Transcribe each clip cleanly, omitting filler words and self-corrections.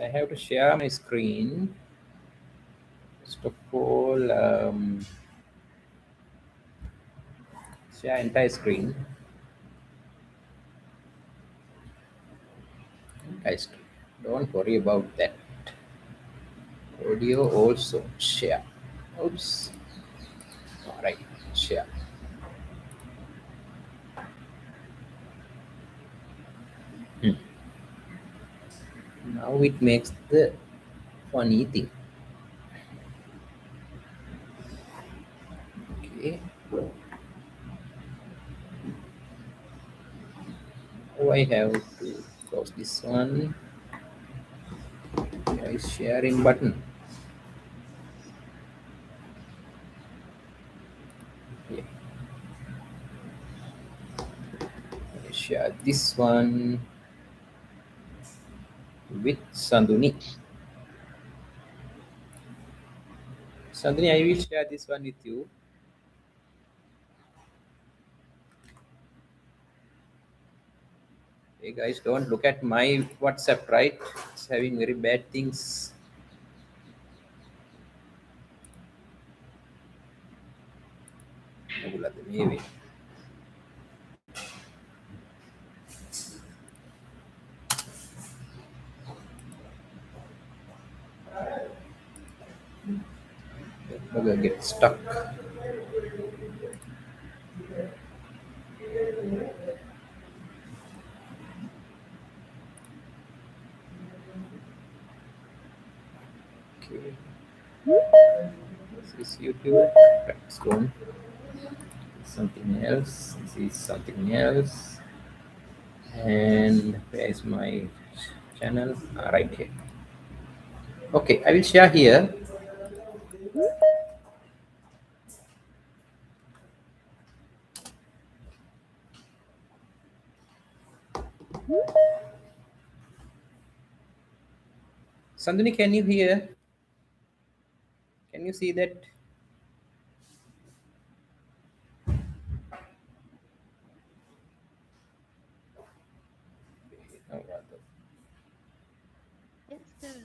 I have to share my screen. First of all, share entire screen. Entire screen. Don't worry about that. Audio also share. Oops. All right, share. Hmm. Now it makes the funny thing. Okay. Now I have to close this one. There is sharing button. Yeah. I share this one with Sanduni. Sanduni, I will share this one with you. Hey guys, don't look at my WhatsApp, right? It's having very bad things. Maybe. Maybe get stuck. Okay. This is YouTube. Practice one. Something else. This is something else. And where is my channel? Right here. Okay, I will share here. Sandhini, can you hear? Can you see that? No, rather. Yes, sir.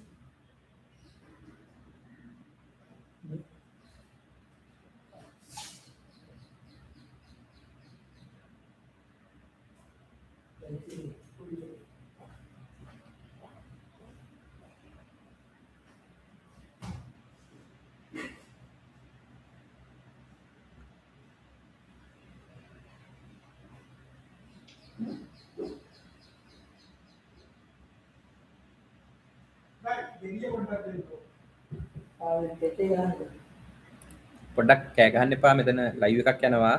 පොඩ්ඩක් කෑ ගහන්න එපා මෙතන live එකක් යනවා.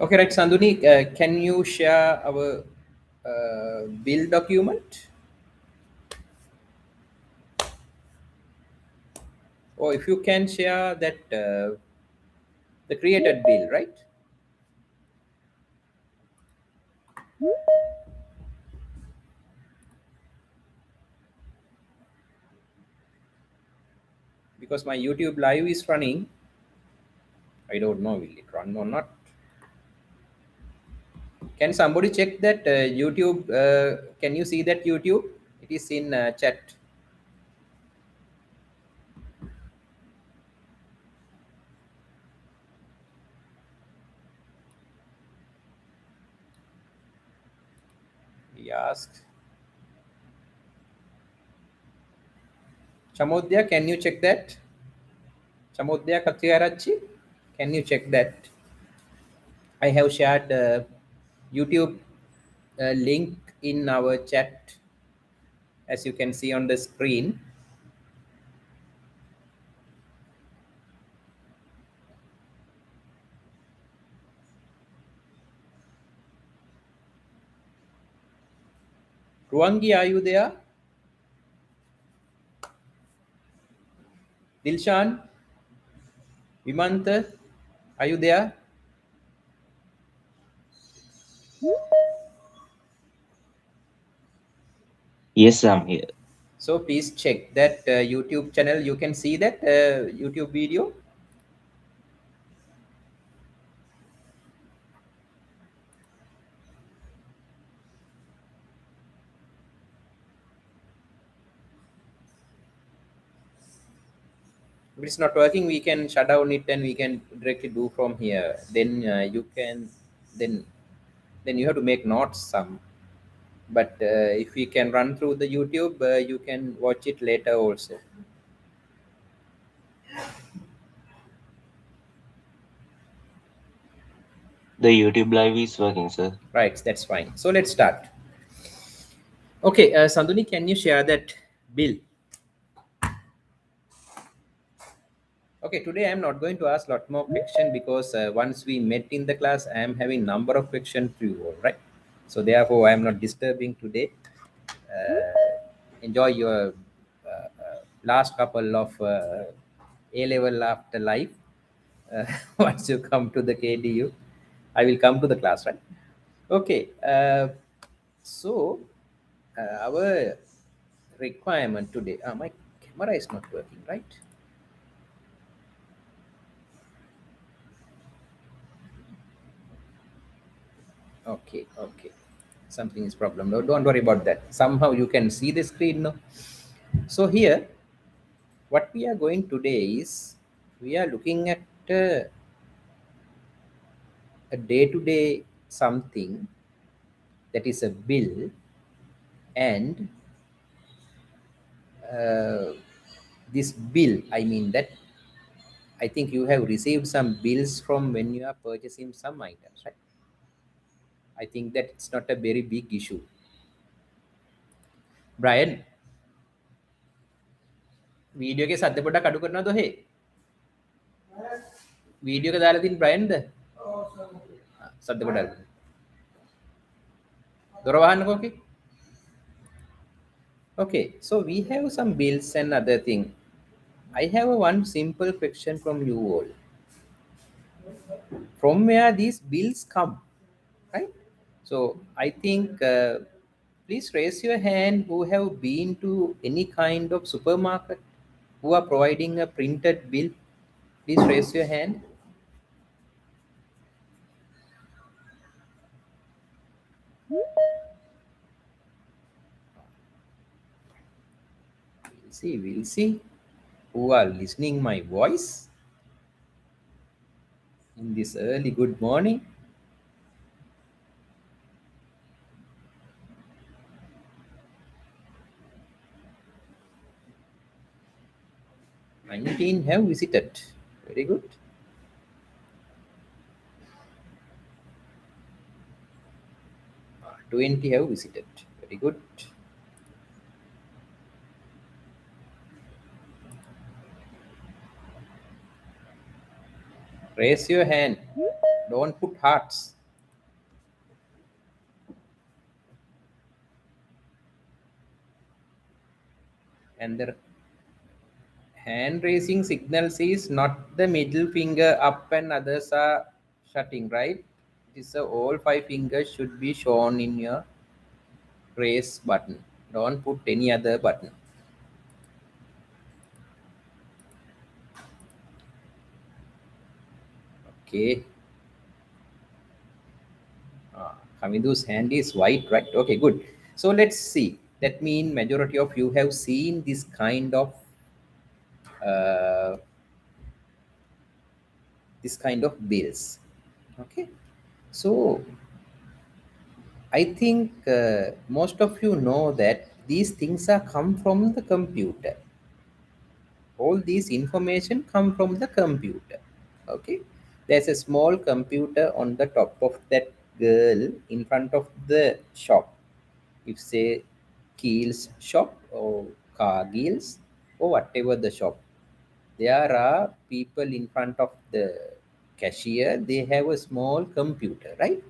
Okay, right, Sandhuni, can you share our bill document? Or if you can share that the created bill, right? Because my YouTube live is running. I don't know will it run or not. Can somebody check that YouTube? Can you see that YouTube? It is in chat. He asked. Chamodya, can you check that? Chamodya Katyarachi, can you check that? I have shared YouTube link in our chat, as you can see on the screen. Ruangi, are you there? Dilshan, Vimanta, are you there? Yes, I'm here. So please check that YouTube channel. You can see that YouTube video. If it's not working, we can shut down it and we can directly do from here. Then you can, then then you have to make notes some. But if we can run through the YouTube, you can watch it later also. The YouTube live is working, sir. Right, that's fine. So let's start. Okay, Sanduni, can you share that bill? Okay, today I am not going to ask lot more question because once we met in the class, I am having number of questions to you all, right? So therefore, I am not disturbing today. Enjoy your last couple of A level after life. Uh, once you come to the KDU, I will come to the class, right? Okay. So our requirement today. My camera is not working, right? Okay, okay. Something is problem. No, don't worry about that. Somehow you can see the screen now. So here, what we are going today is we are looking at a day-to-day something that is a bill, and uh, this bill. I mean that I think you have received some bills from when you are purchasing some items, right? I think that it's not a very big issue. Brian, video එකේ සද්ද පොඩ්ඩක් අඩු කරනවද ඔහෙ? Video එක දාලා තියෙන බ්‍රයන්ද? සද්ද පොඩ්ඩක් අඩු. දොර වහන්නකෝ ඔකේ. Okay, so we have some bills and other thing. I have a one simple question from you all. From where these bills come, right? So I think please raise your hand who have been to any kind of supermarket who are providing a printed bill. Please raise your hand. We'll see who are listening my voice in this early good morning. 19 have visited. Very good. 20 have visited. Very good. Raise your hand. Don't put hearts. And the hand raising signals is not the middle finger up and others are shutting, right? It is all five fingers should be shown in your raise button. Don't put any other button. Okay. Hamidu's hand is white, right? Okay, good. So let's see. That means majority of you have seen this uh, kind of bills. Okay. So I think most of you know that these things are come from the computer. All these information come from the computer. Okay, there's a small computer on the top of that girl in front of the shop. If say Keel's shop or Cargill's or whatever the shop, there are people in front of the cashier. They have a small computer, right?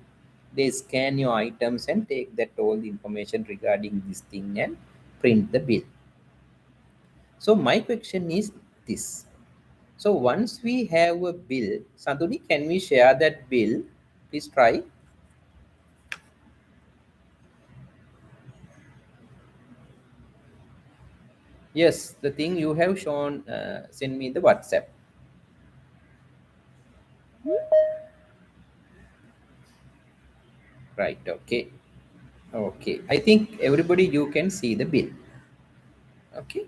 They scan your items and take that all the information regarding this thing and print the bill. So my question is this. So once we have a bill, Sanduni, can we share that bill? Please try. Yes, the thing you have shown, send me the WhatsApp. Right, okay. Okay, I think everybody you can see the bill. Okay,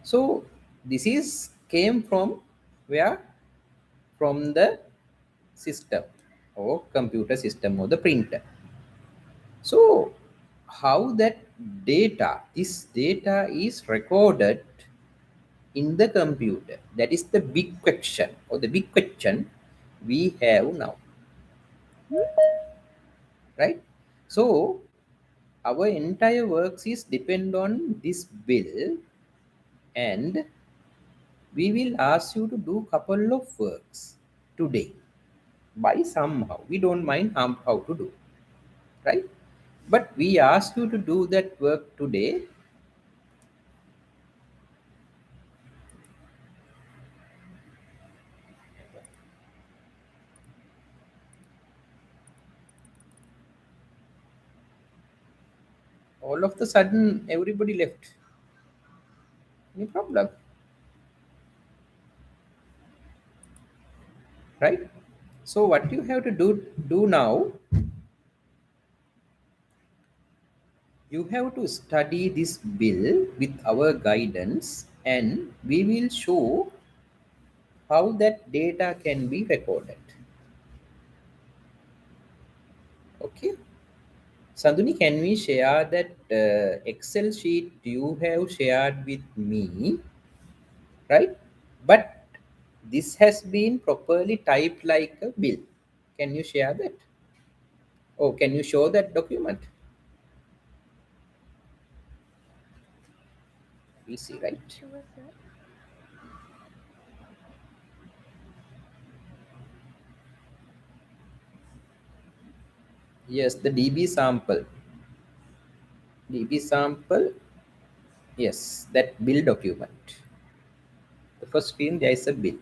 so this is came from where? From the system or computer system or the printer. So how that this data is recorded in the computer? That is the big question or the big question we have now, right? So our entire works is depend on this bill, and we will ask you to do couple of works today by somehow. We don't mind how to do, right? But we ask you to do that work today. All of the sudden, everybody left. Any problem, right? So what you have to do now, you have to study this bill with our guidance, and we will show how that data can be recorded. Okay. Sanduni, can we share that Excel sheet you have shared with me, right? But this has been properly typed like a bill. Can you share that? Oh, can you show that document? We see, right? Sure, sir. Yes, the DB sample. DB sample, yes, that bill document. The first screen, there is a bill.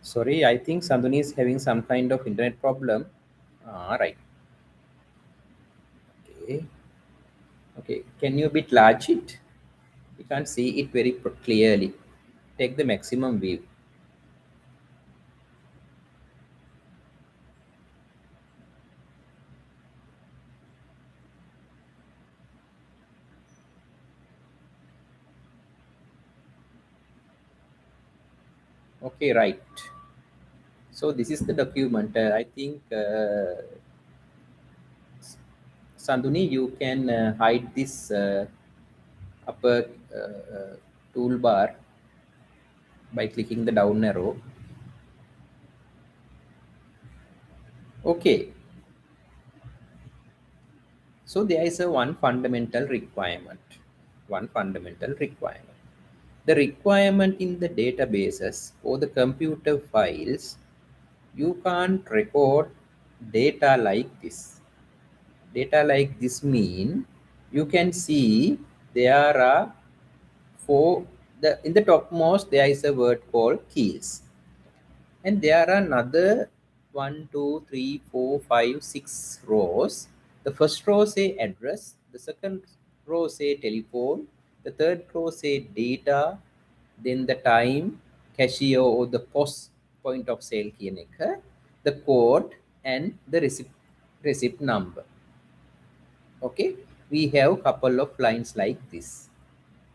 Sorry, I think Sanduni is having some kind of internet problem. Ah, right. Okay. Okay. Can you bit large it? You can't see it very clearly. Take the maximum view. Okay, right. So this is the document. I think Sanduni, you can hide this upper toolbar by clicking the down arrow. Okay. So there is a one fundamental requirement. One fundamental requirement. The requirement in the databases or the computer files, you can't record data like this. Data like this mean you can see there are four. In the topmost there is a word called keys, and there are another 1, 2, 3, 4, 5, 6 rows. The first row say address, the second row say telephone, the third row say data, then the time, cashier or the post point of sale කියන එක, the code and the receipt number. Okay, we have couple of lines like this.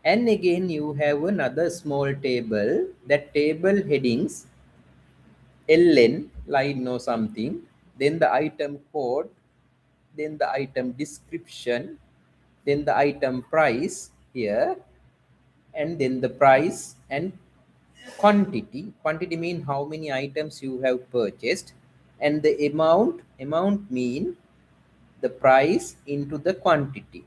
And again you have another small table. That table headings ln line or something, then the item code, then the item description, then the item price here, and then the price and quantity. Quantity mean how many items you have purchased, and the amount mean the price into the quantity.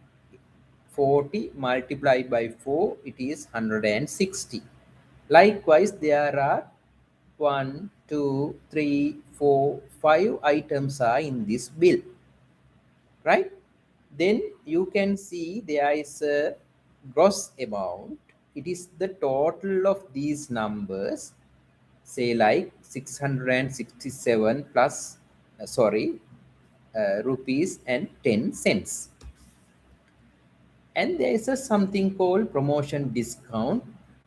40 multiplied by 4, it is 160. Likewise, there are 1, 2, 3, 4, 5 items are in this bill, right? Then you can see there is a gross amount. It is the total of these numbers, say like 667 plus, rupees and 10 cents. And there is a something called promotion discount.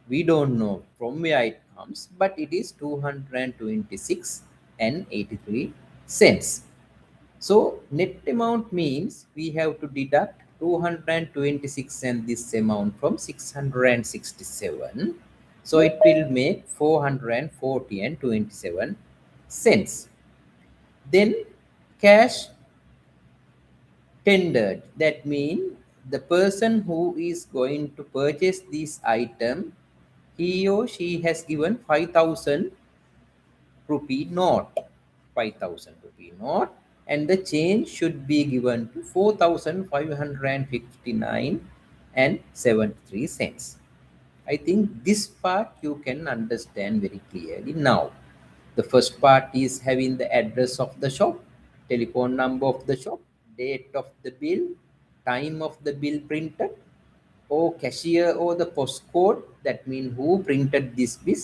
We don't know from where it comes, but it is 226 and 83 cents. So net amount means we have to deduct 226 and this amount from 667. So it will make 440 and 27 cents. Then cash tendered, that means the person who is going to purchase this item, he or she has given 5,000 rupee note, 5,000 rupee note, and the change should be given to 4,559 and 73 cents. I think this part you can understand very clearly now. The first part is having the address of the shop, telephone number of the shop, date of the bill, time of the bill printed, or cashier or the postcode, that means who printed this bill,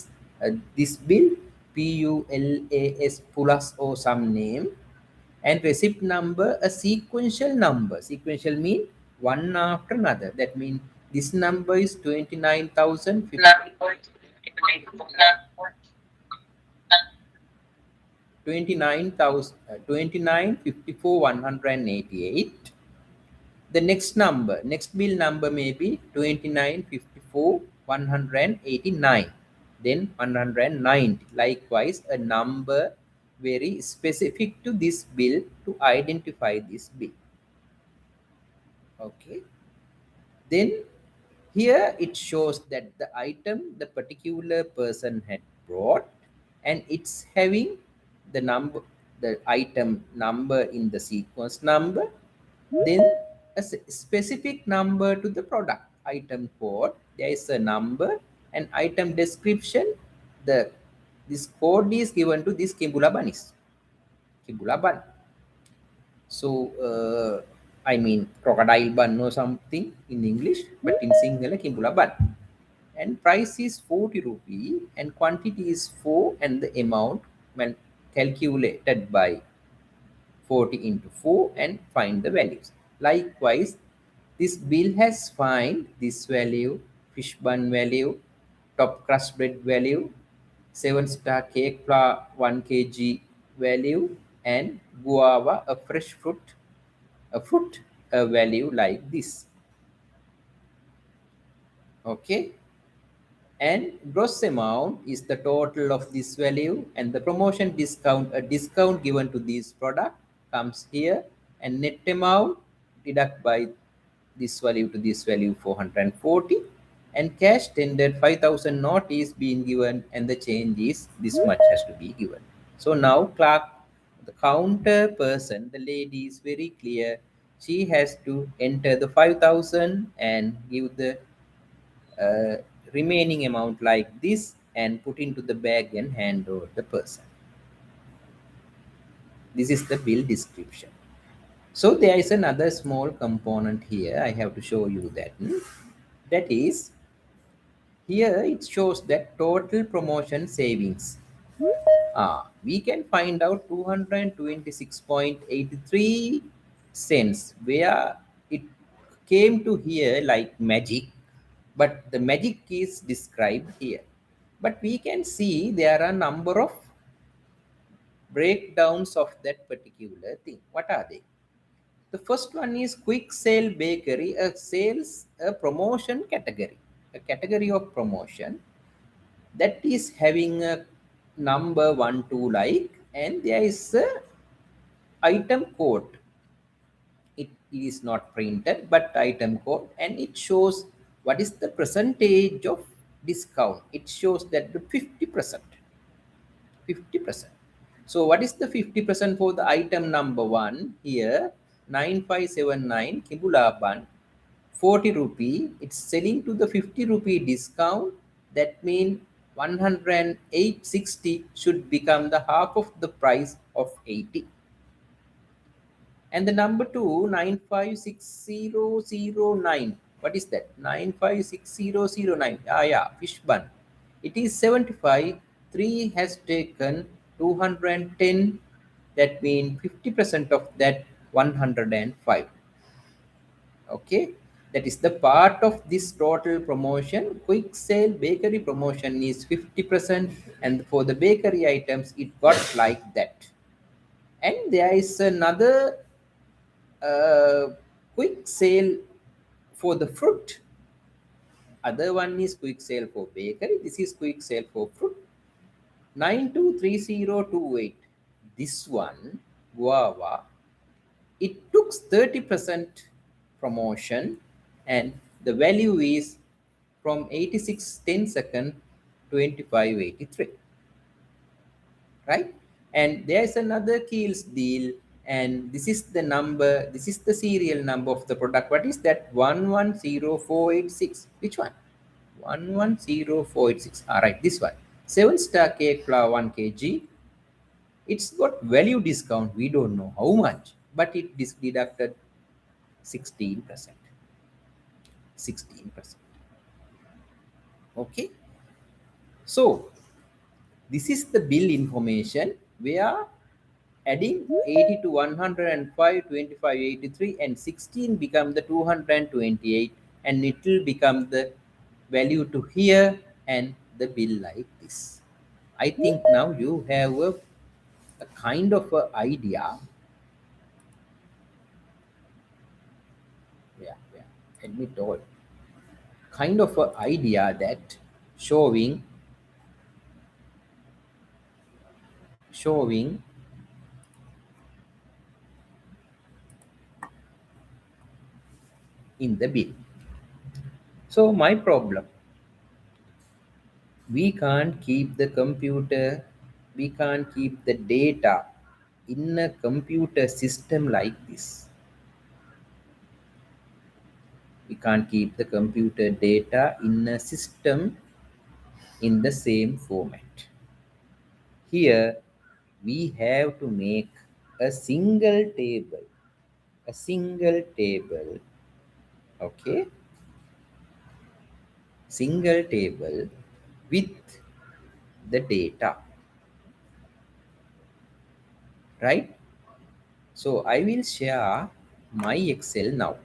PULAS, plus or some name, and receipt number, a sequential number. Sequential mean one after another. That means this number is 29,050. 29,000, 188. The next number, next bill number may be 2954 189, then 190. Likewise, a number very specific to this bill to identify this bill. Okay. Then here it shows that the item the particular person had brought, and it's having the number, the item number in the sequence number, then a specific number to the product item code. There is a number and item description. The this code is given to this kimbula banis, kimbula ban. So, I mean crocodile bun or something in English, but in Sinhala kimbula bun. And price is 40 rupee and quantity is 4, and the amount when calculated by 40 into 4 and find the values. Likewise, this bill has find this value, fish bun value, top crust bread value, 7-star cake flour 1 kg value, and guava, a fresh fruit, a value like this. Okay. And gross amount is the total of this value, and the promotion discount, a discount given to this product, comes here, and net amount deduct by this value to this value 440, and cash tendered 5,000 not is being given, and the change is this much has to be given. So now clerk, the counter person, the lady is very clear. She has to enter the 5,000 and give the uh, remaining amount like this and put into the bag and hand over the person. This is the bill description. So there is another small component here. I have to show you that. That is, here it shows that total promotion savings. We can find out 226.83 cents where it came to here like magic, but the magic is described here. But we can see there are a number of breakdowns of that particular thing. What are they? The first one is quick sale bakery, a promotion category, a category of promotion that is having a number 1 2 like, and there is a item code. It is not printed but item code, and it shows what is the percentage of discount. It shows that the 50%. 50%. So what is the 50% for the item number one here? 9579 Kibula bun, 40 rupee. It's selling to the 50 rupee discount. That means 108.60 should become the half of the price of 80. And the number two, 956009. What is that? 956009. Yeah, fish bun. It is 75. 3 has taken 210. That means 50% of that 105. Okay. That is the part of this total promotion. Quick sale bakery promotion is 50%. And for the bakery items, it got like that. And there is another uh, quick sale for the fruit. Other one is quick sale for bakery. This is quick sale for fruit. 923028. This one, guava, it took 30% promotion, and the value is from 86 10 to 2583. Right? And there's another Keels deal, and this is the number, this is the serial number of the product. What is that? 110486. Which one? 110486. All right, this one. 7-star cake flour 1 kg. It's got value discount. We don't know how much, but it is deducted 16%. 16%. Okay. So this is the bill information. We are adding 80 to 105, 25, 83, and 16 become the 228, and it will become the value to here and the bill like this. I think now you have a kind of a idea. Yeah, admit all. Kind of a idea that showing showing in the bill. So my problem, we can't keep the computer, we can't keep the data in a computer system like this. We can't keep the computer data in a system in the same format. Here we have to make a single table, a single table, okay, single table with the data, right? So I will share my Excel now.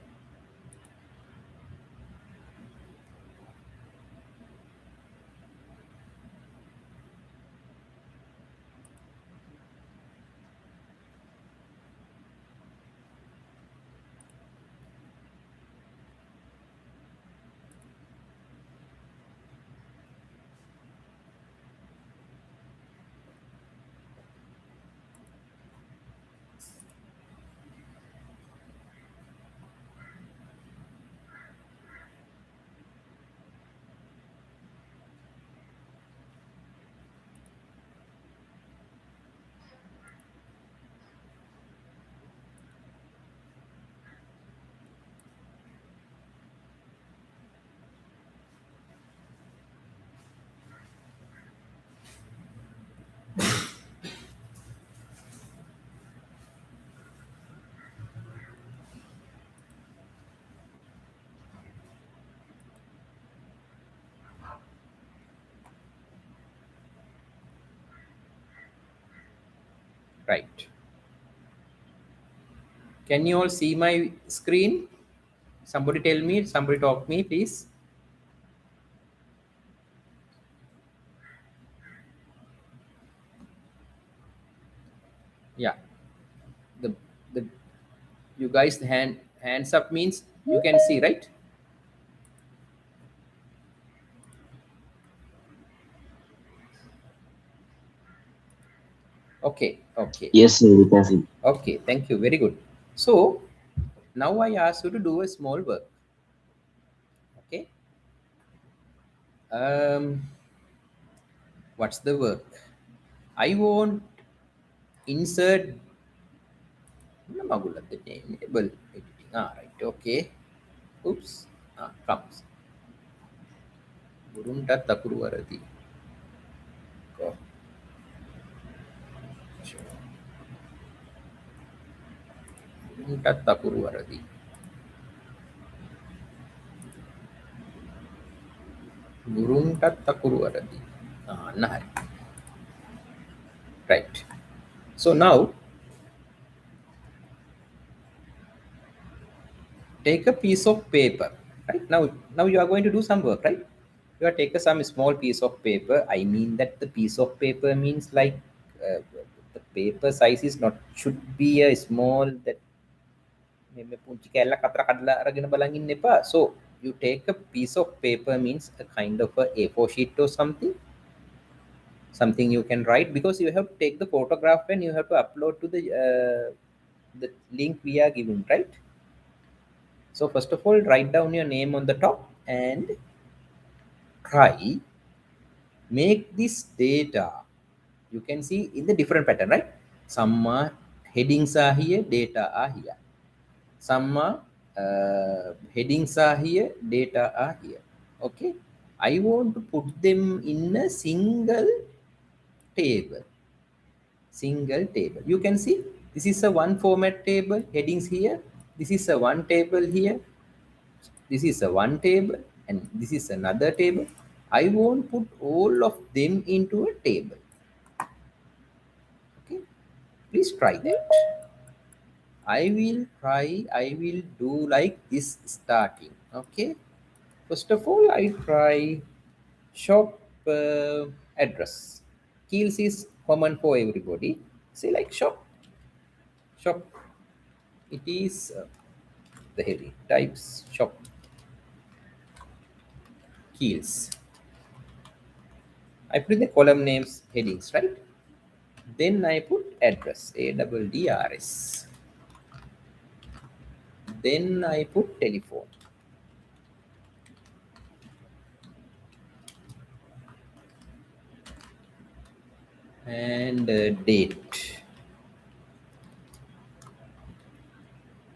Right. Can you all see my screen? Somebody tell me, somebody talk me, please. Yeah. The the you guys hands up means you can see, right? Okay, okay, Yes, sir, we can see. okay. Thank you. Very good. So now I ask you to do a small work. Okay. Um, what's the work? I want insert enable editing. Ah, right. Okay. Oops. Ah, comes. Gurunta takuru varadi. Go. Gurunta takuru varadi. Gurunta takuru varadi. Ah, nah. Right. So now take a piece of paper. Right now you are going to do some work, right? You are take some small piece of paper. I mean that the piece of paper means like the paper size is not should be a small that මේ පුංචි කැල්ලක් අතර කඩලා අරගෙන බලන් ඉන්න එපා. So you take a piece of paper means a kind of a A4 sheet or something you can write, because you have to take the photograph and you have to upload to the link we are giving, right? So first of all, write down your name on the top and try make this data. You can see in the different pattern, right? Some headings are here, data are here. Some headings are here, data are here. Okay. I want to put them in a table. Single table. You can see this is a one format table, headings here. This is a one table here. This is a one table and this is another table. I won't put all of them into a table. Okay, please try that. I will do like this starting. Okay, first of all, I try shop address. Keels is common for everybody. Say like shop. It is the heading types shop keels. I put the column names headings, right? Then I put address, ADDRS. Then I put telephone. And date.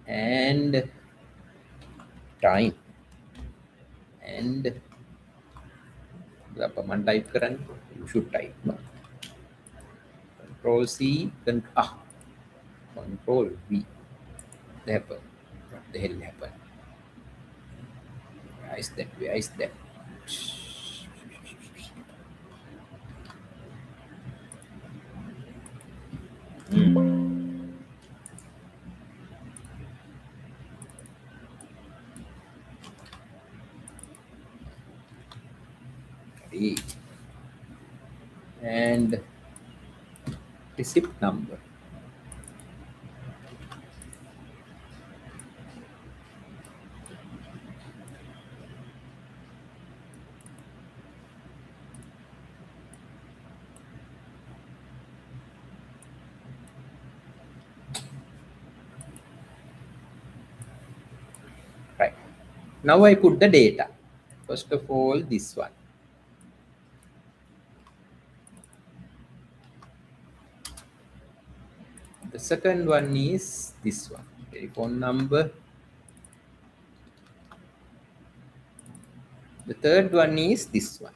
And time. And berapa man type Karan? You should type. No? Control C, Control V. What happened? What the hell happened? Where is that? Where is that? Okay. And receipt number. Right. Now I put the data. First of all, this one. The second one is this one. Telephone number. The third one is this one.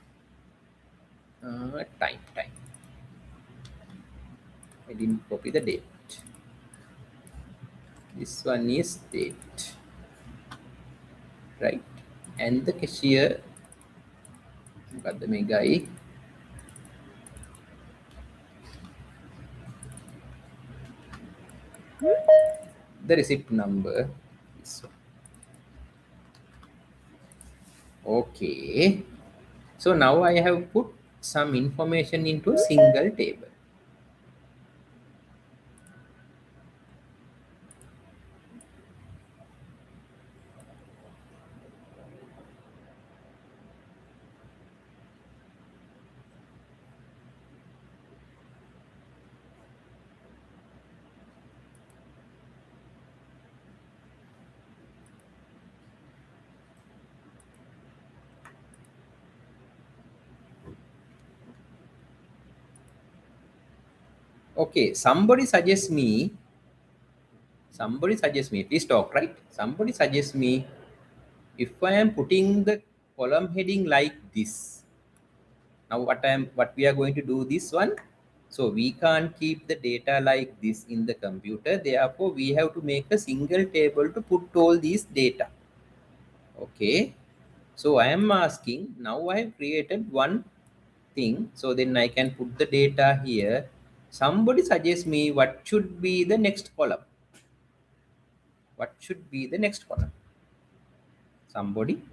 Time. I didn't copy the date. This one is date. Right. And the cashier got the mega. . the receipt number. So, okay. So now I have put some information into a single table. Okay, somebody suggests me, please talk, right? Somebody suggests me, if I am putting the column heading like this, now what we are going to do this one. So we can't keep the data like this in the computer, therefore we have to make a single table to put all these data. Okay, so I am asking, now I have created one thing, so then I can put the data here. Somebody suggest me what should be the next column. What should be the next column? Somebody.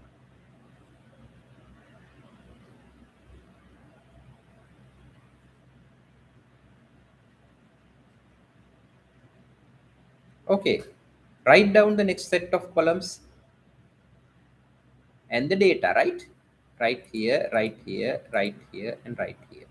Okay, write down the next set of columns and the data, right? Right here, right here, right here, and right here.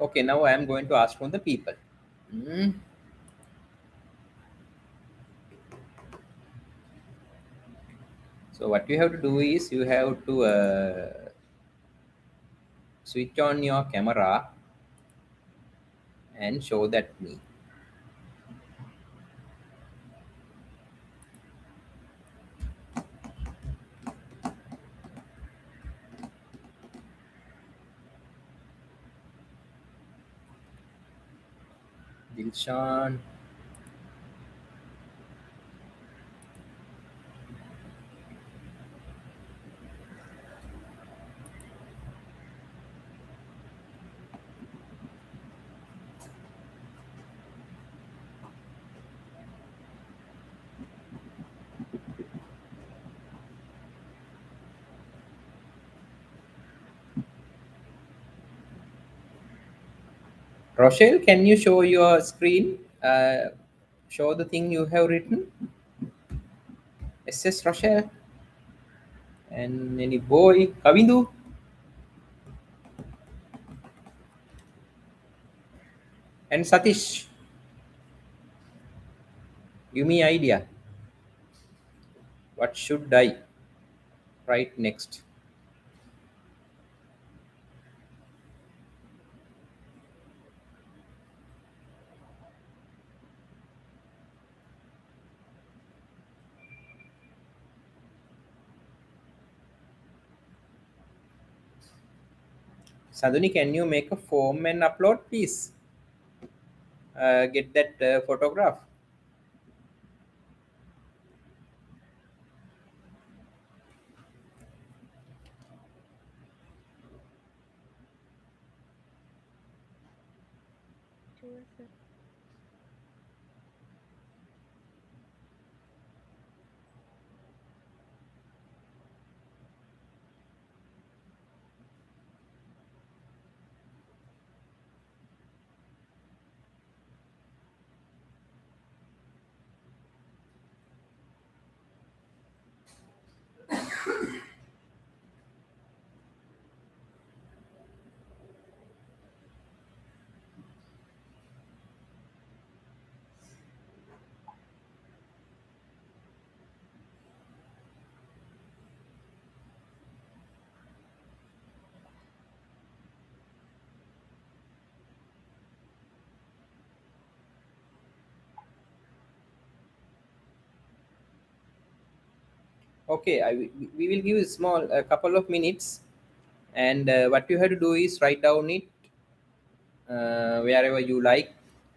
Okay, now I am going to ask from the people. Hmm. So what you have to do is you have to switch on your camera and show that me. Dilshan. Rochelle, can you show your screen? Show the thing you have written. SS Rochelle. And any boy, Kavindu and Satish. Give me idea. What should I write next? Sadhuni, can you make a form and upload, please? Get that photograph. Sure, sir. Okay, we will give a small a couple of minutes, and what you have to do is write down it wherever you like.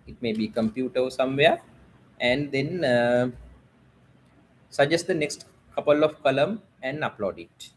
It may be computer or somewhere, and then suggest the next couple of column and upload it.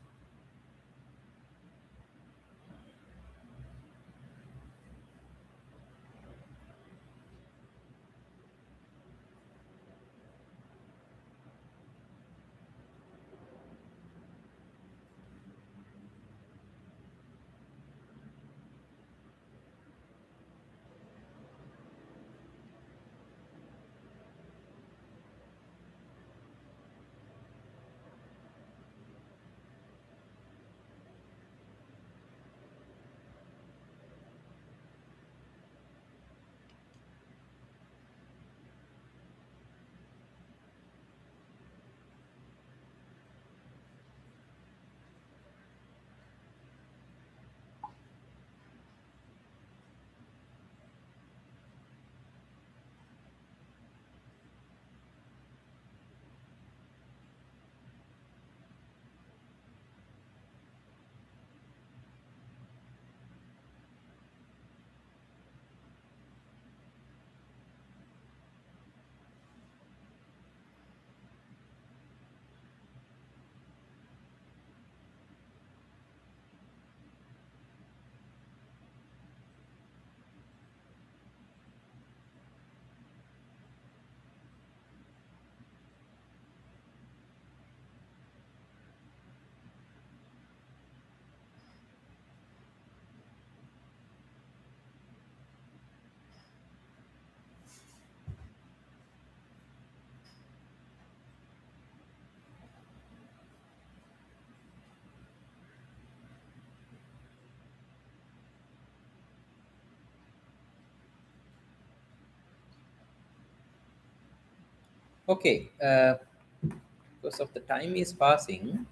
Okay, because of the time is passing,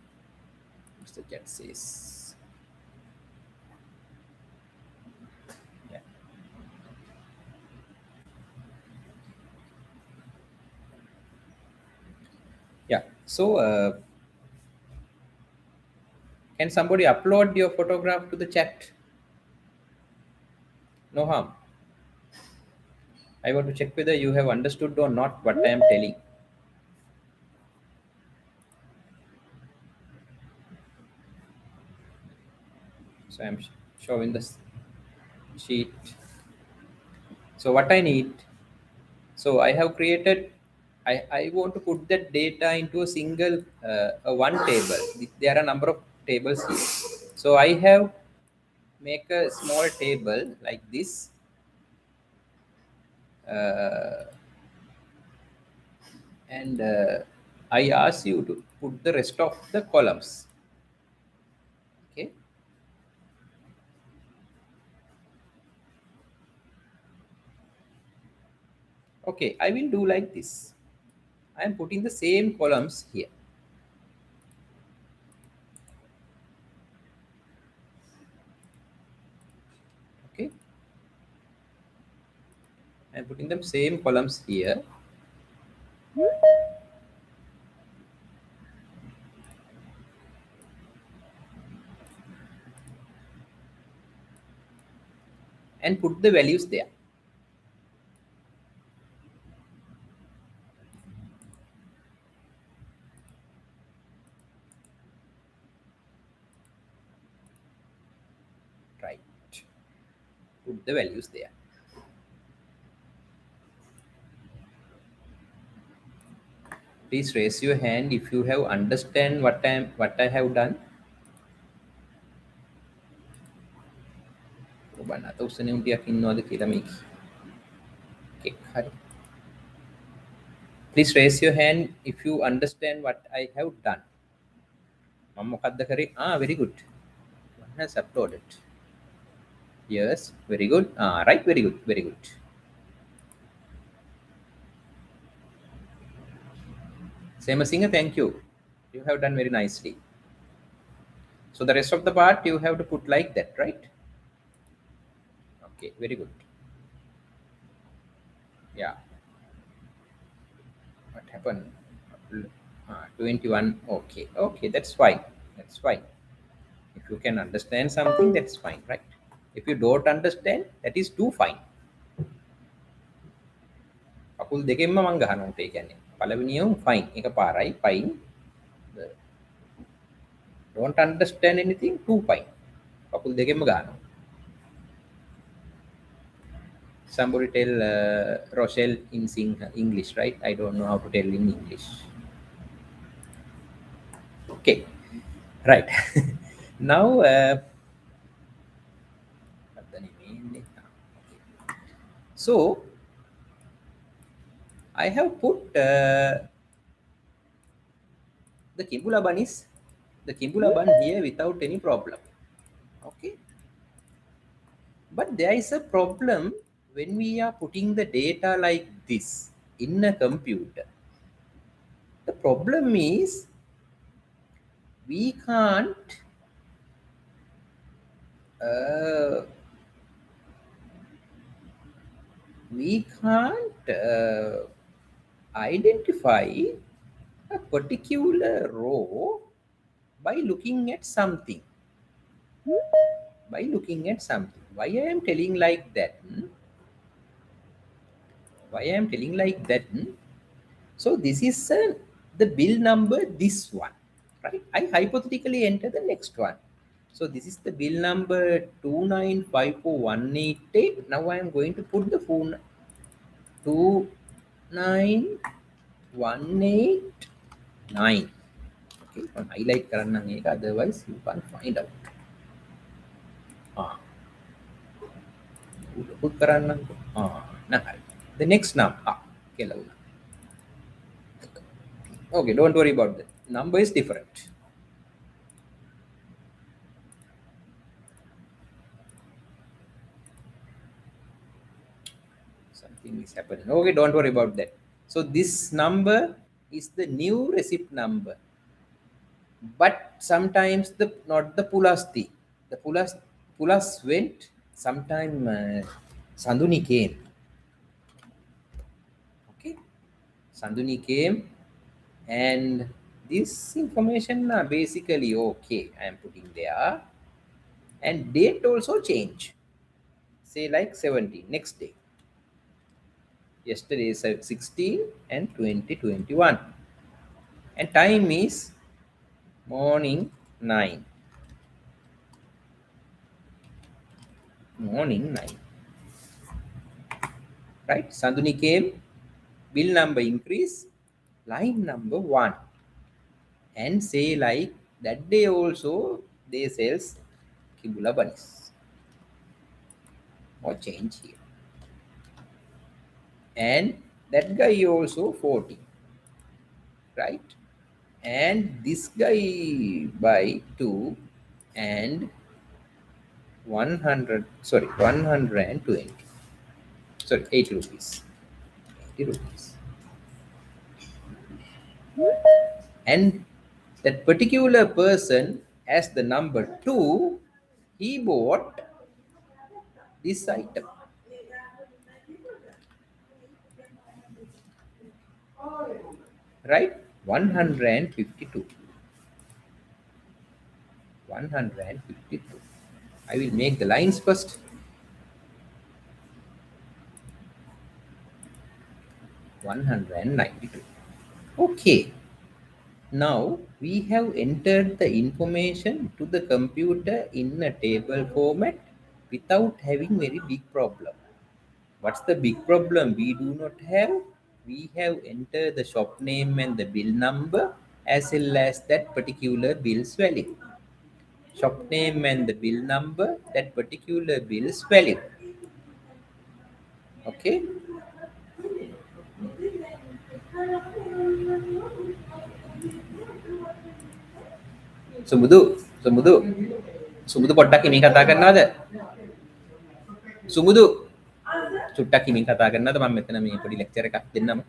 Mr. Jet says, yeah, yeah. So, can somebody upload your photograph to the chat? No harm. I want to check whether you have understood or not what I am telling. So I'm showing this sheet. So what I need, so I have created, I want to put that data into a single one table. There are a number of tables here. So I have make a small table like this, uh, and I ask you to put the rest of the columns. Okay. Okay, I will do like this. I am putting the same columns here. Okay, I am putting them same columns here, and put the values there. Right, put the values there. Please raise your hand if you have understand what I have done. ඔබ අත උස්සනේ උන්ටියක් ඉන්නවද කියලා මේක. එකෙක් හරි. Please raise your hand if you understand what I have done. මම මොකද්ද කරේ? Very good. One has uploaded. Yes, very good. Right, very good, very good. Same Singer, thank you. You have done very nicely. So the rest of the part you have to put like that, right? Okay, very good. Yeah. What happened? 21. Okay, okay, that's fine. That's fine. If you can understand something, that's fine, right? If you don't understand, that is too fine. කකුල් දෙකෙන්ම මං ගහනවා ඒ කියන්නේ පළවෙනියම fine එක පාරයි fine. Don't understand anything, too fine. කකුල් දෙකෙන්ම ගහනවා. Somebody tell Rochelle in English, right? I don't know how to tell in English. Okay, right. Now, so I have put the Kimbula bun here without any problem. Okay, but there is a problem when we are putting the data like this in a computer. The problem is we can't uh, identify a particular row by looking at something. Why I am telling like that? So this is the bill number, this one, right? I hypothetically enter the next one. So this is the bill number 2954188. Now I am going to put the phone 29189. Okay, highlight කරන්න මේක, otherwise you can't find out. Put කරන්නම්කෝ. නහරි. The next number කියලා වුණා. Okay, don't worry about that. Number is different. Something is happening. Okay, don't worry about that. So this number is the new receipt number. But sometimes not the pulasti. The pulas went. Sometime Sanduni came. Okay, Sanduni came, and this information basically okay. I am putting there, and date also change. Say like 17. Next day. Yesterday is 16 and 2021, and time is morning 9. Right? Sanduni came, bill number increase, line number 1, and say like that day also they sells Kibula bunnies. Or change here. And that guy also 40, right? And this guy by 2 and 120, sorry, 80 rupees. 80 rupees. And that particular person as the number 2, he bought this item. Right? 152. I will make the lines first. 192. Okay. Now we have entered the information to the computer in a table format without having very big problem. What's the big problem we do not have? We have entered the shop name and the bill number as well as that particular bill's value. Shop name and the bill number, that particular bill's value. Okay. සුමුදු පොඩ්ඩක් හිමින් කතා කරනවද? සුමුදු චුට්ටක් හිමින් කතා කරනවද? මම මෙතන මේ පොඩි ලෙක්චර් එකක් දෙන්නම.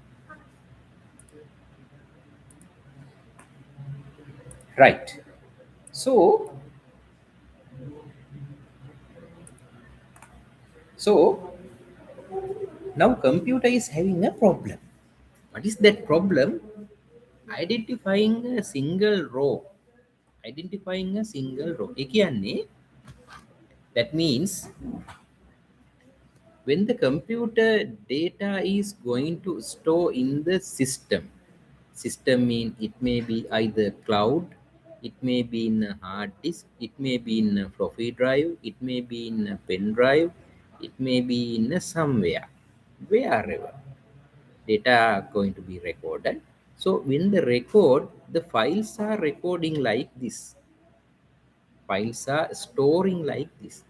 Right. So now computer is having a problem. What is that problem? identifying a single row. Identifying a single row. ඒ කියන්නේ, that means when the computer data is going to store in the system mean it may be either cloud, it may be in a hard disk, it may be in a floppy drive, it may be in a pen drive, it may be in a somewhere, wherever data are going to be recorded. So when the record, the files are recording like this, files are storing like this.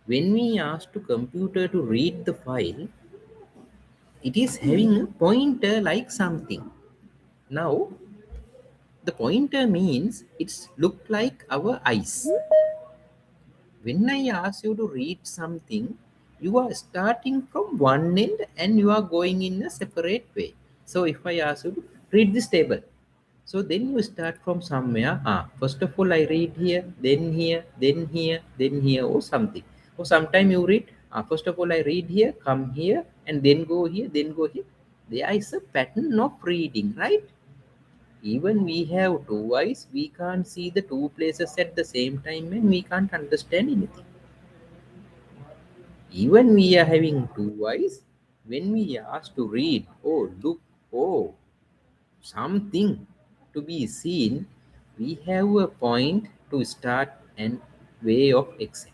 When we ask to computer to read the file, it is having a pointer like something. Now the pointer means it's look like our eyes. When I ask you to read something, you are starting from one end and you are going in a separate way. So if I ask you to read this table, so then you start from somewhere. First of all, I read here, then here, then here, then here, or something. Or sometime you read, first of all, I read here, come here, and then go here, then go here. There is a pattern of reading, right? Even we have two eyes, we can't see the two places at the same time and we can't understand anything. Even we are having two eyes, when we ask to read, oh, look, oh, something to be seen, we have a point to start and way of examining.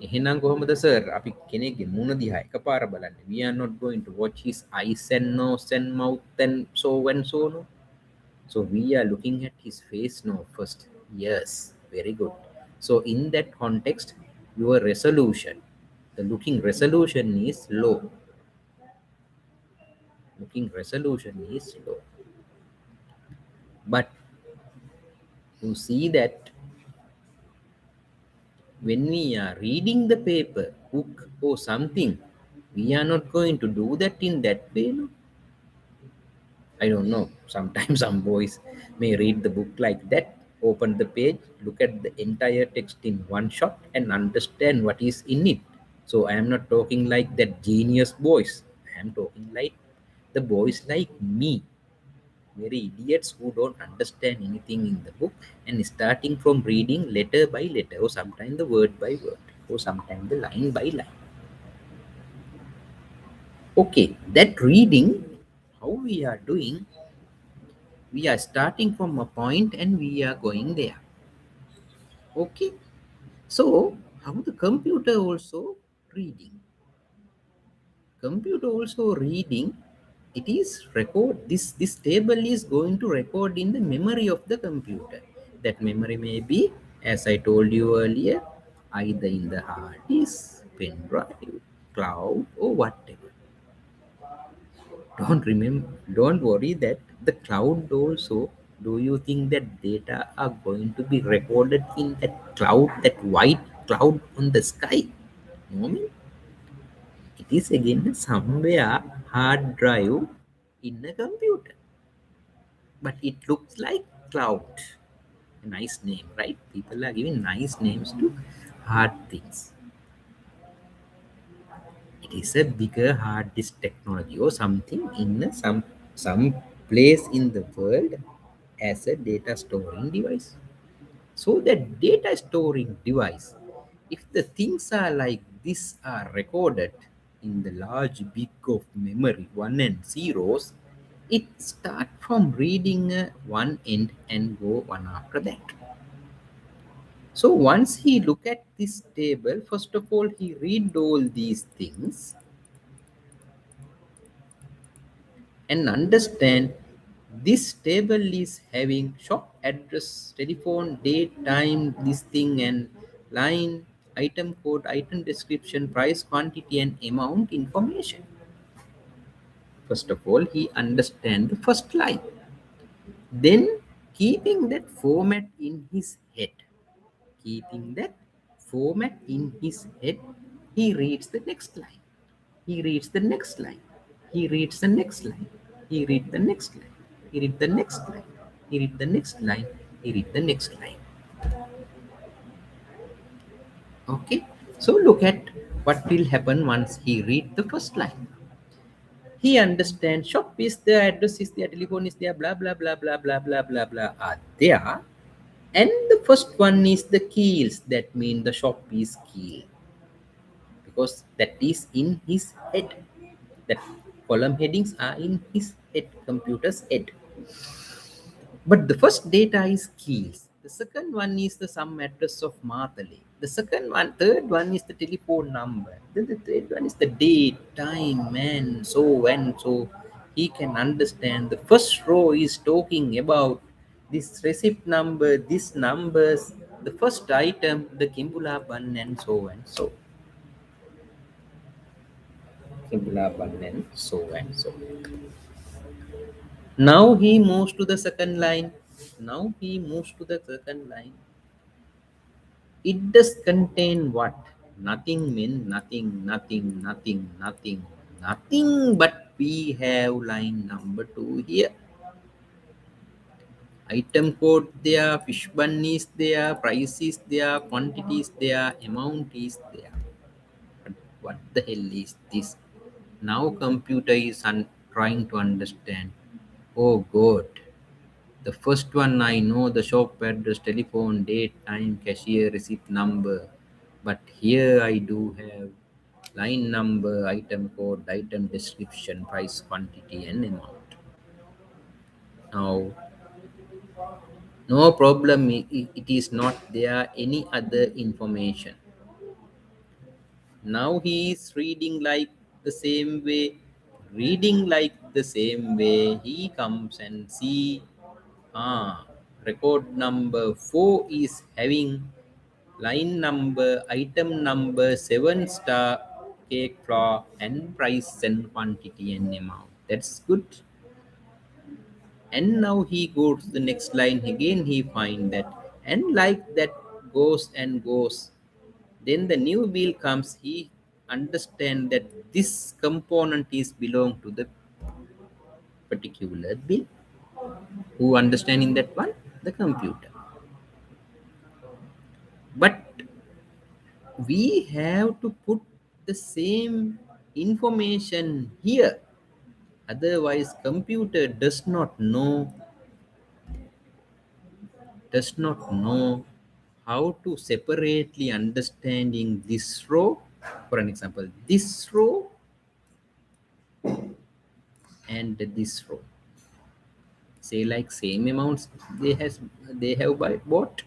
එහෙනම් කොහොමද sir අපි කෙනෙක්ගේ මුණ දිහා එකපාර බලන්නේ? We are not going to watch his eyes and nose and mouth and so and so, no. So we are looking at his face now first. Yes, very good. So in that context, your resolution, the looking resolution is low. Looking resolution is low. But you see that when we are reading the paper, book or something, we are not going to do that in that way, no? I don't know. Sometimes some boys may read the book like that, open the page, look at the entire text in one shot and understand what is in it. So I am not talking like that genius boys. I am talking like the boys like me, very idiots who don't understand anything in the book and starting from reading letter by letter, or sometimes the word by word, or sometimes the line by line. Okay, that reading, how we are doing, we are starting from a point and we are going there. Okay, so how the computer also reading? Computer also reading, it is record, this table is going to record in the memory of the computer. That memory may be, as I told you earlier, either in the hard disk, pen drive, cloud, or whatever. Don't worry that the cloud also, do you think that data are going to be recorded in that cloud, that white cloud on the sky? No, man. It is again somewhere hard drive in a computer, but it looks like cloud. A nice name, right? People are giving nice names to hard things. It is a bigger hard disk technology or something in some place in the world as a data storing device. So that data storing device, if the things are like this are recorded in the large big of memory, one and zeros, it start from reading one end and go one after that. So once he look at this table, first of all he read all these things and understand this table is having shop address, telephone, date, time, this thing, and line, item code, item description, price, quantity, and amount information. First of all, he understand the first line. Then, keeping that format in his head, keeping that format in his head, he reads the next line. He reads the next line. He reads the next line. He reads the next line. He reads the next line. He reads the next line. He reads the next line. Okay. So look at what will happen once he read the first line. He understands shop is there, address is there, telephone is there, blah blah blah blah blah blah blah blah are there. And the first one is the keys. That means the shop is key because that is in his head. That column headings are in his head, computer's head. But the first data is keys. The second one is the some address of Matali. The third one is the telephone number. Then the third one is the date, time, man, so and so. He can understand. The first row is talking about this receipt number, these numbers, the first item, the Kimbula bun, and so and so. Kimbula bun, and so and so. Now he moves to the second line. Now he moves to the second line. It does contain what? Nothing mean nothing, nothing, nothing, nothing, nothing. But we have line number 2 here. Item code there, fish bun is there, price is there, quantity is there, amount is there. But what the hell is this? Now computer is trying to understand. Oh God. The first one I know the shop address, telephone, date, time, cashier, receipt number. But here I do have line number, item code, item description, price, quantity, and amount. Now, no problem. It is not there any other information. Now he is reading like the same way. Reading like the same way, he comes and see. Record number 4 is having line number, item number, 7 star, cake flour, and price and quantity and amount. That's good. And now he goes to the next line again. He find that, and like that goes and goes. Then the new bill comes. He understand that this component is belong to the particular bill. Who understanding that one? The computer. But we have to put the same information here, otherwise computer does not know how to separately understanding this row. For an example, this row and this row, say like same amounts they have by bought.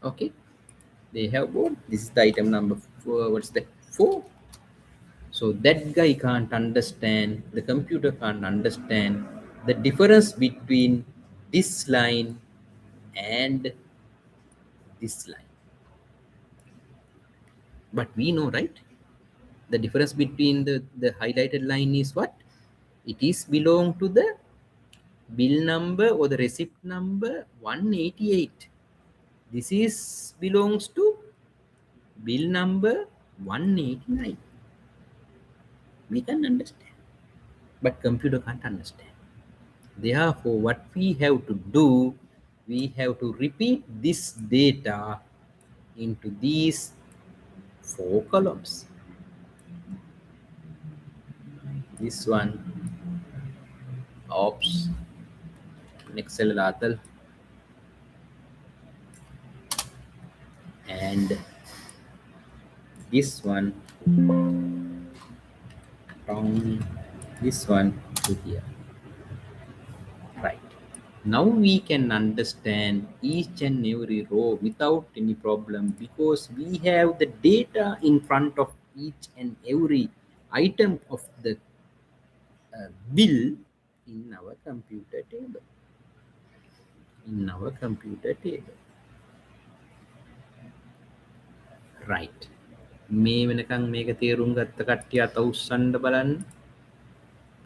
Okay, they have bought. This is the item number 4. What's that? 4. So that guy can't understand, the computer can't understand the difference between this line and this line. But we know, right? The difference between the highlighted line is what? It is belong to the bill number or the receipt number 188. This is belongs to bill number 189. We can understand, but computer can't understand. Therefore, what we have to do, we have to repeat this data into these 4 columns. This one, ops, Nexel and this one, from this one to here. Right. Now we can understand each and every row without any problem because we have the data in front of each and every item of the bill in our computer table. Right. මේ වෙනකන් මේක තේරුම් ගත්ත කට්ටිය අත උස්සන්න බලන්න.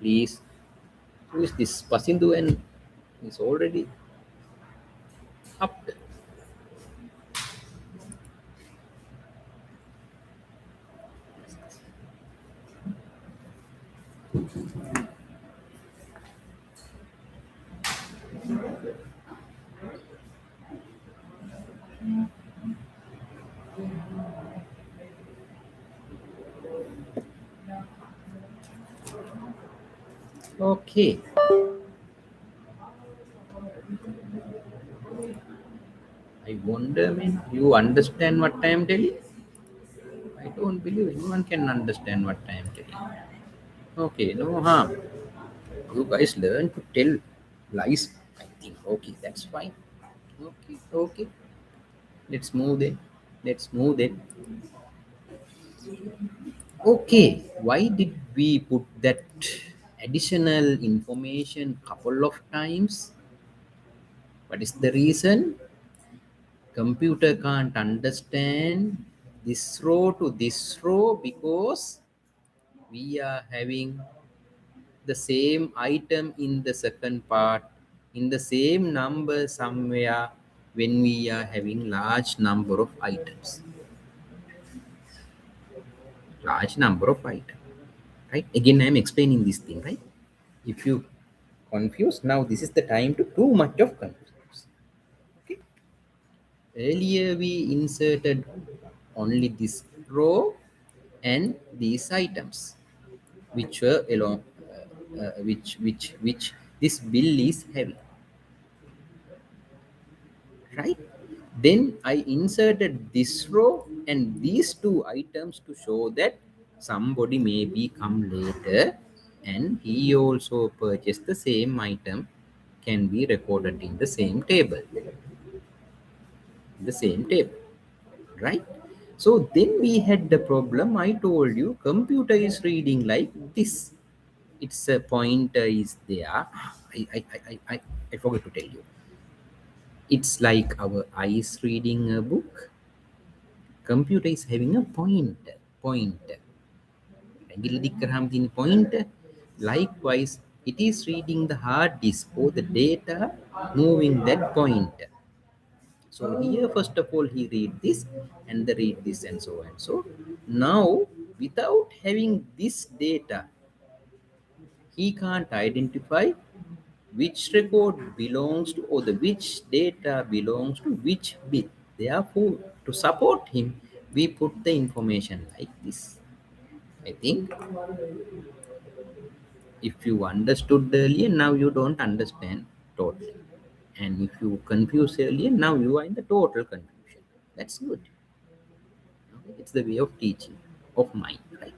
Please. Who is this? Pasindu and is already up there. Okay. I wonder, man, you understand what I am telling? I don't believe anyone can understand what I am telling. Okay, no harm. You guys learn to tell lies. I think. Okay, that's fine. Okay, okay. Let's move then. Let's move then. Okay, why did we put that additional information couple of times? What is the reason? Computer can't understand this row to this row because we are having the same item in the second part in the same number somewhere when we are having large number of items, right? Again, I am explaining this thing, right? If you confused, now this is the time to too much of confuse. Okay, earlier we inserted only this row and these items which were along which this bill is having, right? Then I inserted this row and these two items to show that somebody maybe come later and he also purchased the same item, can be recorded in the same table, right? So then we had the problem. I told you computer is reading like this. It's a pointer is there. I forgot to tell you, it's like our eyes reading a book. Computer is having a pointer. Gildi කරාම තියෙන pointer. Likewise, it is reading the hard disk or the data moving that pointer. So here, first of all, he read this and the read this and so on. So now, without having this data, he can't identify which record belongs to or the which data belongs to which bit. Therefore, to support him, we put the information like this. I think if you understood earlier, now you don't understand totally. And if you confused earlier, now you are in the total confusion. That's good. Okay? It's the way of teaching of mine, right?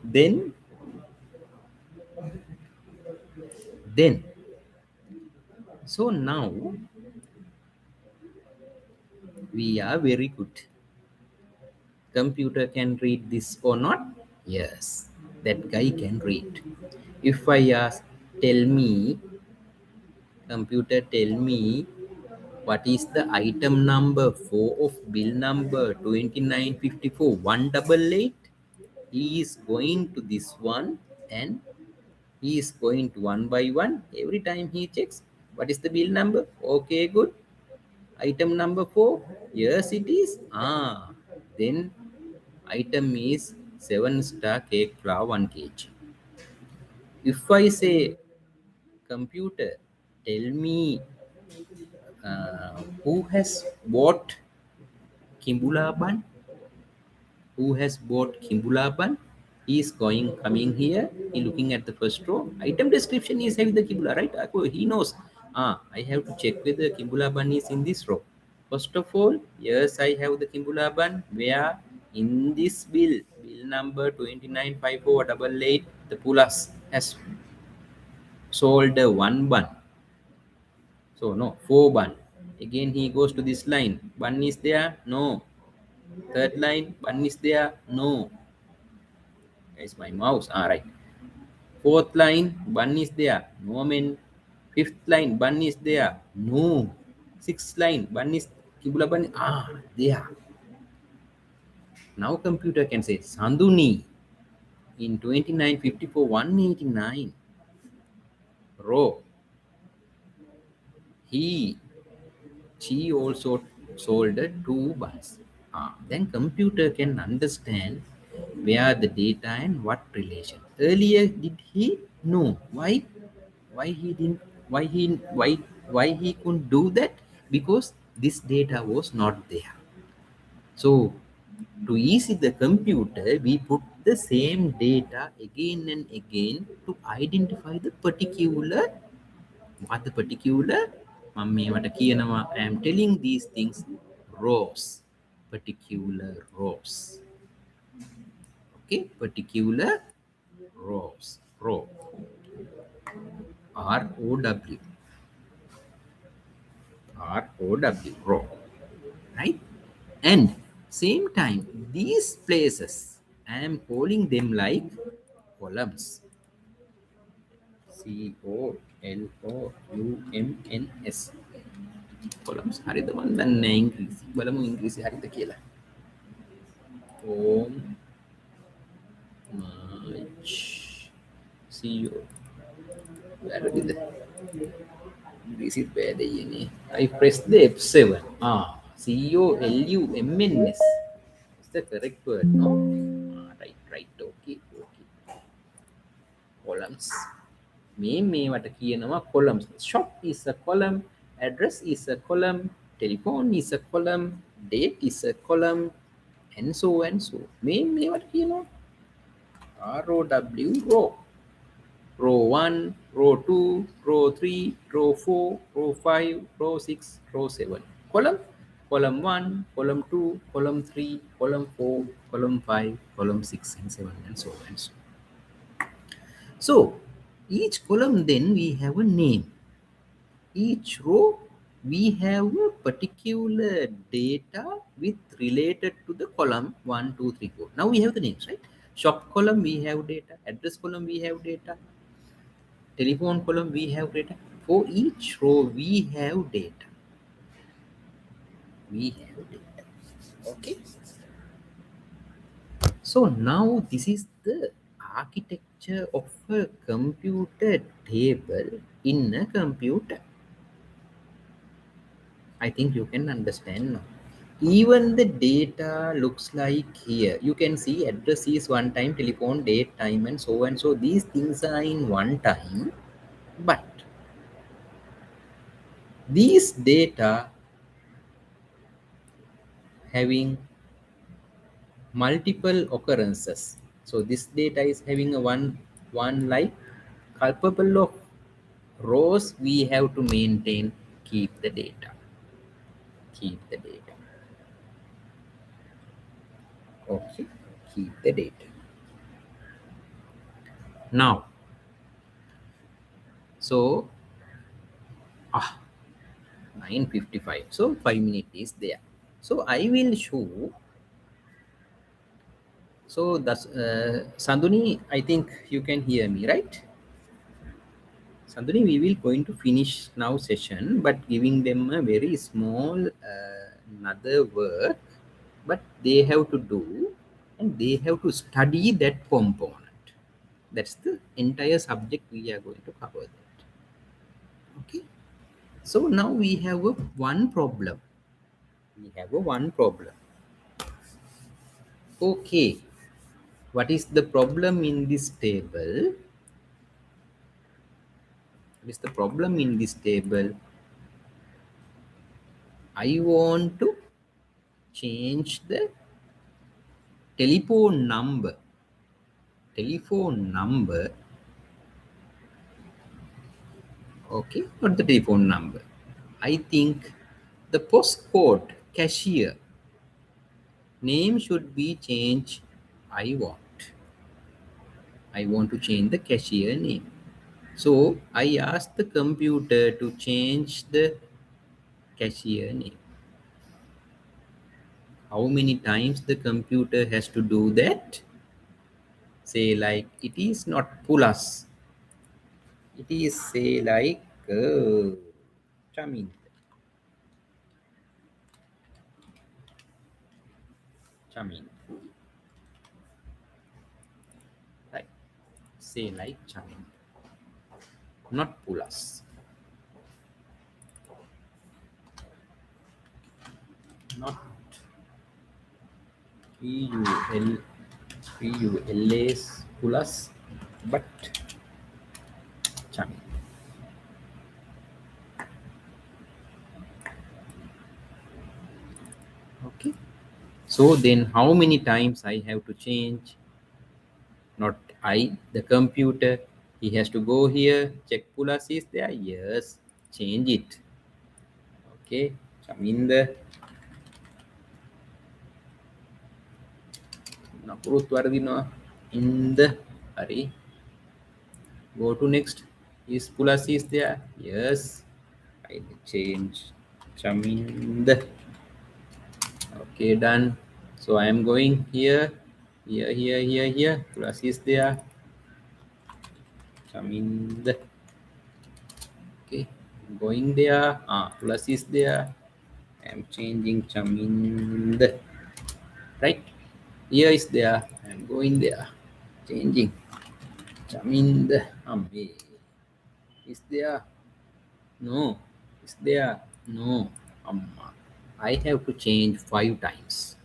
Then, then, so now we are very good. Computer can read this or not? Yes, that guy can read. If I ask, tell me, computer, tell me what is the item number 4 of bill number 2954 188? He is going to this one and he is going to one by one. Every time he checks, what is the bill number? Okay, good. Item number 4, yes, it is. Then item is 7-star cake flour 1 kg. If I say, computer, tell me who has bought Kimbula bun? Who has bought Kimbula bun? He is coming here. He looking at the first row. Item description is having the Kimbula, right? He knows. I have to check whether Kimbula bun is in this row. First of all, yes, I have the Kimbula bun. Where in this bill number 295488, the Pulas has sold one bun. So no, 4 bun. Again he goes to this line. Bun is there? No. Third line, bun is there? No. There's my mouse. Right. Fourth line, bun is there? No, man. Fifth line, bun is there? No. Sixth line, bun is Kibula bun. There. Now computer can say Sanduni in 2954 189 row. She also sold 2 buns. Then computer can understand where the data and what relation. Earlier, did he? No. Why? Why he didn't? Why he couldn't do that? Because this data was not there. So to ease the computer, we put the same data again and again to identify the particular what the particular I am telling these things rows, particular rows. Okay, particular row, R-O-W, R-O-W, row, right? And same time, these places, I am calling them like columns. COLOUMNS. columns. හරිද මන් දන්නේ ඉංග්‍රීසි. බලමු ඉංග්‍රීසි හරිද කියලා. Home merge CO. වැරදිද? ඉංග්‍රීසිත් බෑදෙයියනේ. I press the F7. COLUMNS. Is the correct word, no? Right. Okay. Columns. මේවට කියනවා columns. Shop is a column, address is a column, telephone is a column, date is a column, and so. මේවට කියනවා ROW, row 1, row 2, row 3, row 4, row 5, row 6, row 7. Column 1, column 2, column 3, column 4, column 5, column 6, and 7, and so. So each column then we have a name. Each row we have a particular data with related to the column 1, 2, 3, 4. Now we have the names, right? Shop column we have data, address column we have data, telephone column we have data. For each row we have data. Okay. So now this is the architecture of a computer table in a computer. I think you can understand now. Even the data looks like here. You can see address is one time, telephone, date, time, and so. These things are in one time, but these data having multiple occurrences. So this data is having a one like culpable of rows we have to maintain, keep the data. Okay, keep the data. Now, so 9:55, so 5 minutes is there. So I will show. So that's Sanduni, I think you can hear me, right? Sanduni, we will going to finish now session, but giving them a very small another work, but they have to do, and they have to study that component. That's the entire subject we are going to cover that. Okay. So now we have one problem. Okay. What is the problem in this table? I want to change the telephone number. Okay, not the telephone number. I think the postcode cashier name should be changed. I want to change the cashier name. So I asked the computer to change the cashier name. How many times the computer has to do that? Say like it is not plus. It is say like Chamin. Right. Say like Chamin. Not plus. Not PULS plus, but Chamin. Okay. So then how many times I have to change? not I, the computer. He has to go here, check pulas is there, yes, change it. Okay, Chaminda Nakurut Vardino in the hurry. Go to next. Is pulas is there? Yes. I will change Chaminda. Okay, done. So I am going here, here. Pulas is there. Chaminda. Okay, going there. Plus is there. I'm changing Chaminda. Right? Here is there. I'm going there. Changing Chaminda. Ambe. Is there? No. Is there? No. Amma. I have to change 5 times.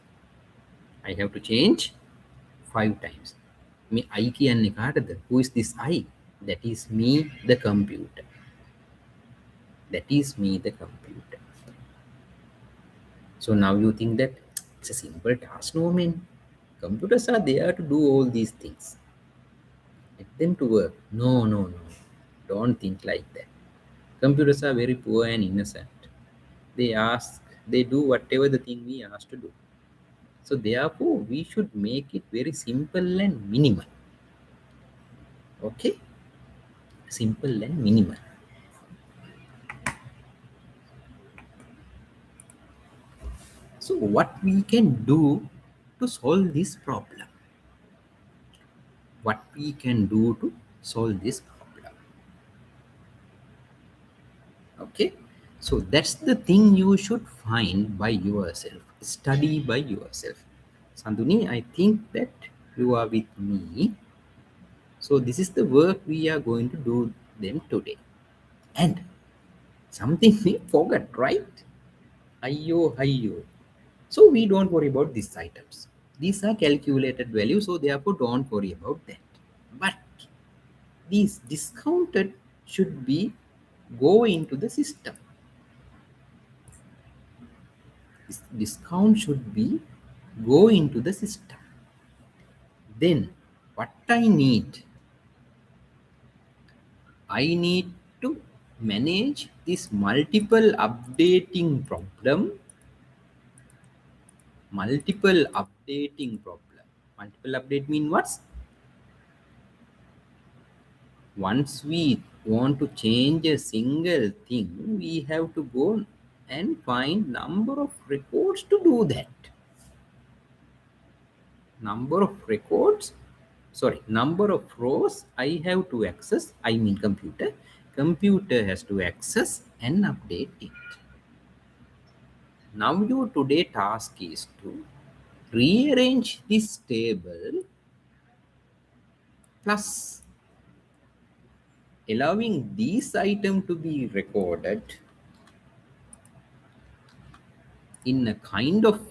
I have to change 5 times. Me I කියන්නේ කාටද? Who is this I? That is me, the computer. That is me, the computer. So now you think that it's a simple task. No, man. Computers are there to do all these things. Get them to work. No. Don't think like that. Computers are very poor and innocent. They do whatever the thing we ask to do. So therefore, we should make it very simple and minimal. Okay? Simple and minimal. So what we can do to solve this problem? What we can do to solve this problem? Okay, so that's the thing you should find by yourself, study by yourself. Sanduni, I think that you are with me. So this is the work we are going to do them today. And something we forgot, right? Ayyo. So we don't worry about these items. These are calculated values, so therefore don't worry about that. But these discounted should be go into the system. This discount should be go into the system. Then what I need to manage this multiple updating problem. Multiple updating problem. Multiple update mean what? Once we want to change a single thing, we have to go and find number of records to do that. Number of rows I have to access, I mean computer has to access and update it. Now your today task is to rearrange this table plus allowing these item to be recorded in a kind of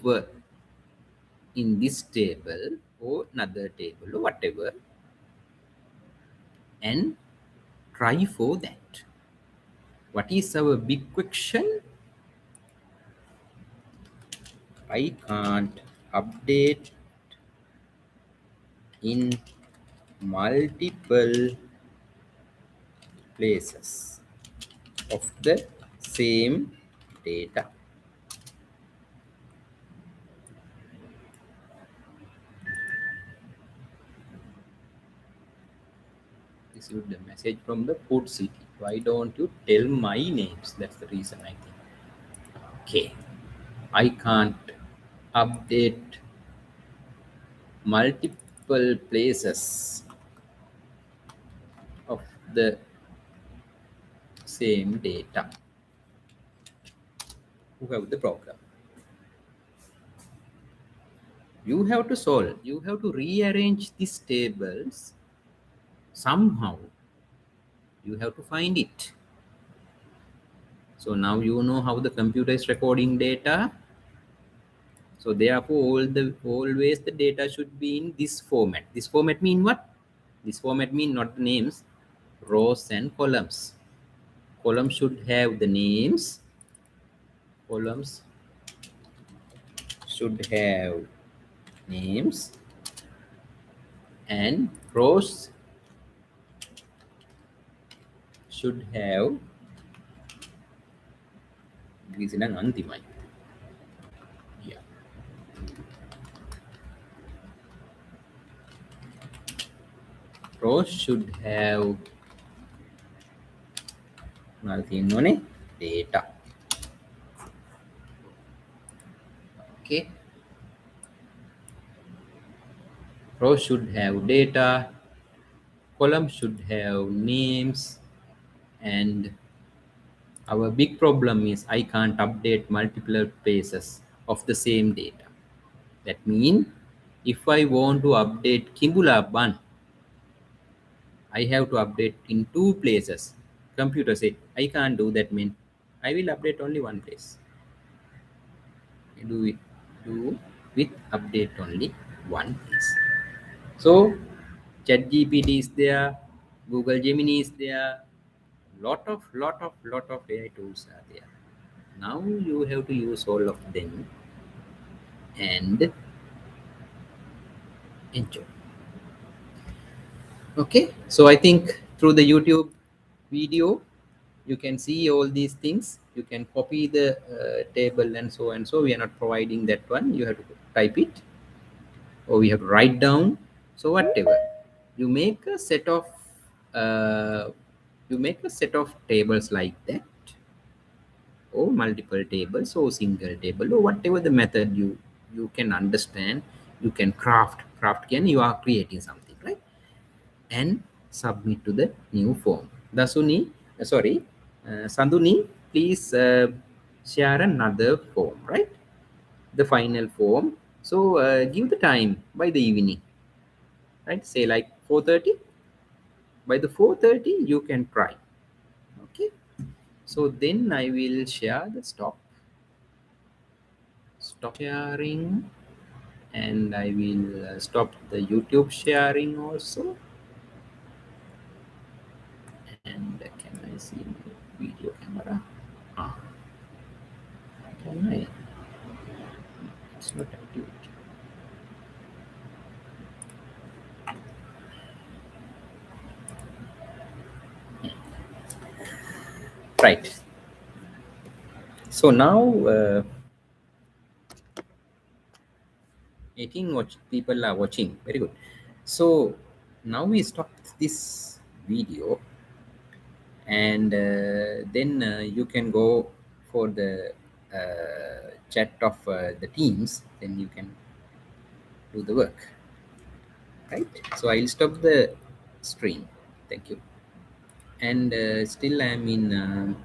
in this table or another table or whatever, and try for that. What is our big question? I can't update in multiple places of the same data. This is the message from the food city. Why don't you tell my names? That's the reason I think. Okay. I can't update multiple places of the same data. Who have the problem? You have to solve. You have to rearrange these tables somehow. You have to find it. So now you know how the computer is recording data. So therefore, always the data should be in this format. This format mean what? This format mean not the names, rows and columns. Columns should have the names. Columns should have names. and rows should have gisinan antimai. Yeah. Rows should have data. Okay. Rows should have data, columns should have names, and our big problem is I can't update multiple places of the same data. That means if I want to update Kimbula Ban, I have to update in two places. Computer say I can't do that. Mean I will update only one place. Do with update only one place. So ChatGPT is there, Google Gemini is there, lot of AI tools are there. Now you have to use all of them and enjoy. Okay, so I think through the YouTube video you can see all these things. You can copy the table and so and so. We are not providing that one. You have to type it, or we have to write down. So whatever, you make a set of uh, tables like that, or multiple tables, or single table, or whatever the method you can understand. You can craft can you are creating something, right? And submit to the new form. Sanduni, please share another form, right? The final form. So give the time by the evening, right? Say like 4:30. By the 4:30, you can try. Okay. So then I will share the stop sharing, and I will stop the YouTube sharing also. And can I see my video camera? Ah, can I? It's not active. Right. So now 18 people are watching. Very good. So now we stop this video, and then you can go for the chat of the teams. Then you can do the work. Right. So I'll stop the stream. Thank you. And still I'm in